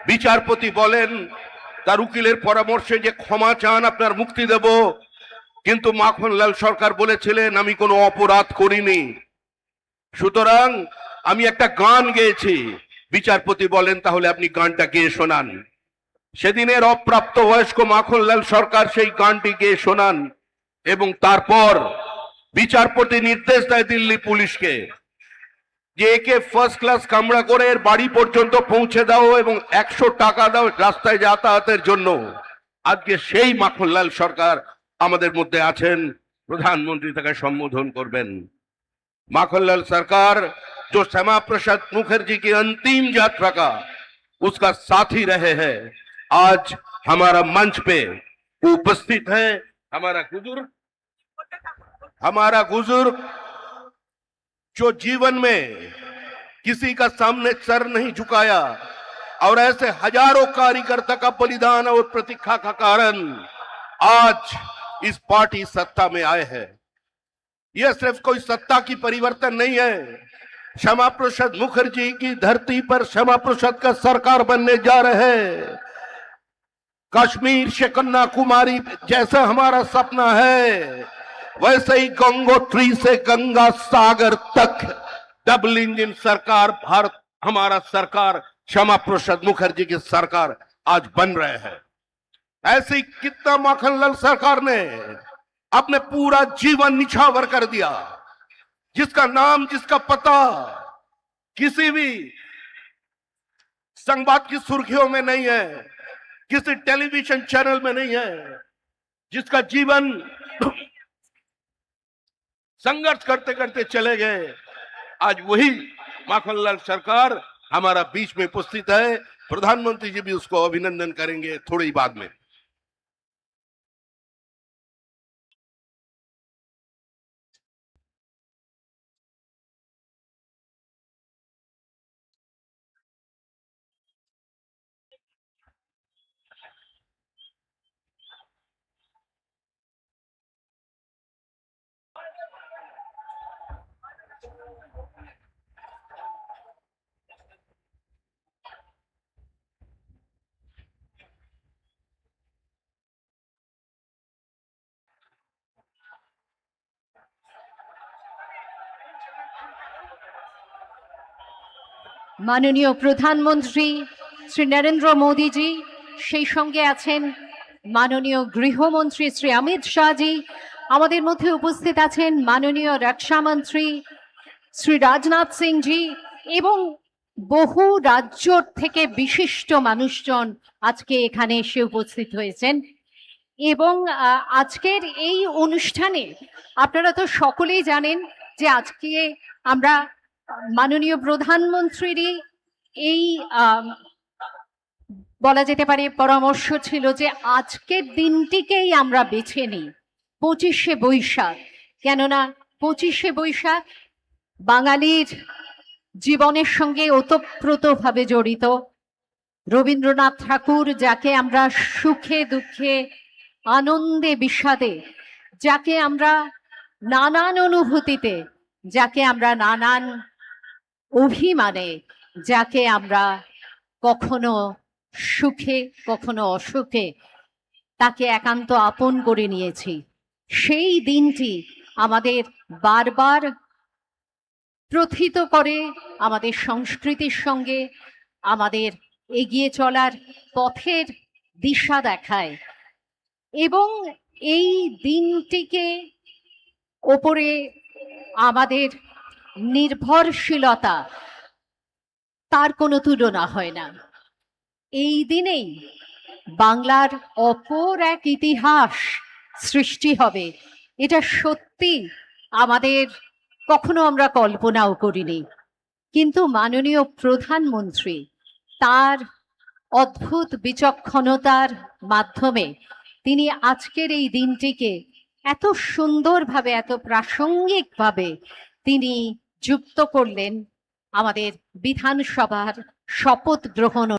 বিচারপতি বলেন তার উকিলের পরামর্শে যে ক্ষমা চান, আপনার মুক্তি দেব, কিন্তু মাখনলাল সরকার বলেছিলেন আমি কোনো অপরাধ করিনি, সুতরাং আমি একটা গান গেয়েছি। বিচারপতি বলেন তাহলে আপনি গানটা গেয়ে শোনান। সেদিনের অপ্রাপ্ত বয়স্ক মাখনলাল সরকার সেই গানটি গেয়ে শোনান এবং তারপর বিচারপতি নির্দেশ দেয় দিল্লি পুলিশকে যে একে ফার্স্ট ক্লাস কামরা করে এর বাড়ি পর্যন্ত পৌঁছে দাও এবং 100 টাকা দাও রাস্তায় যাতায়াতের জন্য। আজকে সেই মাখনলাল সরকার আমাদের মধ্যে আছেন, প্রধানমন্ত্রী তাকে সম্বোধন করবেন। माखनलाल सरकार जो श्यामा प्रसाद मुखर्जी की अंतिम यात्रा का उसका साथी रहे हैं, आज हमारा मंच पे उपस्थित है। हमारा बुजुर्ग जो जीवन में किसी का सामने सर नहीं झुकाया और ऐसे हजारों कार्यकर्ता का बलिदान और प्रतीक्षा का कारण आज इस पार्टी सत्ता में आए हैं। यह सिर्फ कोई सत्ता की परिवर्तन नहीं है, श्यामा प्रसाद मुखर्जी की धरती पर श्यामा प्रसाद का सरकार बनने जा रहे हैं। कश्मीर से कन्याकुमारी जैसा हमारा सपना है, वैसे ही गंगोत्री से गंगा सागर तक डबल इंजन सरकार भारत, हमारा सरकार श्यामा प्रसाद मुखर्जी की सरकार आज बन रहे हैं। ऐसी कितना माखनलाल सरकार ने अपने पूरा जीवन निछावर कर दिया, जिसका नाम जिसका पता किसी भी संवाद की सुर्खियों में नहीं है, किसी टेलीविजन चैनल में नहीं है, जिसका जीवन संघर्ष करते करते चले गए। आज वही माखनलाल सरकार हमारा बीच में उपस्थित है। प्रधानमंत्री जी भी उसको अभिनंदन करेंगे थोड़ी बाद में। মাননীয় প্রধানমন্ত্রী শ্রী নরেন্দ্র মোদীজি, সেই সঙ্গে আছেন মাননীয় গৃহমন্ত্রী শ্রী অমিত শাহজি, আমাদের মধ্যে উপস্থিত আছেন মাননীয় রক্ষামন্ত্রী শ্রী রাজনাথ সিংজি এবং বহু রাজ্য থেকে বিশিষ্ট মানুষজন আজকে এখানে এসে উপস্থিত হয়েছেন। এবং আজকের এই অনুষ্ঠানে আপনারা তো সকলেই জানেন যে আজকে আমরা মাননীয় প্রধানমন্ত্রীরই এই বলা যেতে পারে পরামর্শ ছিল যে আজকের দিনটিকেই আমরা বেছে নিই 25শে বৈশাখ। কেননা 25শে বৈশাখ বাঙালির জীবনের সঙ্গে ওতপ্রোতভাবে জড়িত। রবীন্দ্রনাথ ঠাকুর, যাকে আমরা সুখে দুঃখে আনন্দে বিষাদে, যাকে আমরা নানান অনুভূতিতে, যাকে আমরা নানান অভিমানে, যাকে আমরা কখনো সুখে কখনো অসুখে তাকে একান্ত আপন করে নিয়েছি, সেই দিনটি আমাদের বারবার প্রথিত করে, আমাদের সংস্কৃতির সঙ্গে আমাদের এগিয়ে চলার পথের দিশা দেখায়। এবং এই দিনটিকে ওপরে আমাদের নির্ভরশীলতা, তার কোনো তুলনা হয় না। এই দিনেই বাংলার অপর এক ইতিহাস সৃষ্টি হবে, এটা সত্যি আমাদের কখনো আমরা কল্পনাও করিনি। কিন্তু মাননীয় প্রধানমন্ত্রী তার অদ্ভুত বিচক্ষণতার মাধ্যমে তিনি আজকের এই দিনটিকে এত সুন্দরভাবে, এত প্রাসঙ্গিকভাবে তিনি যুক্ত করলেন আমাদের বিধানসভার শপথ গ্রহণ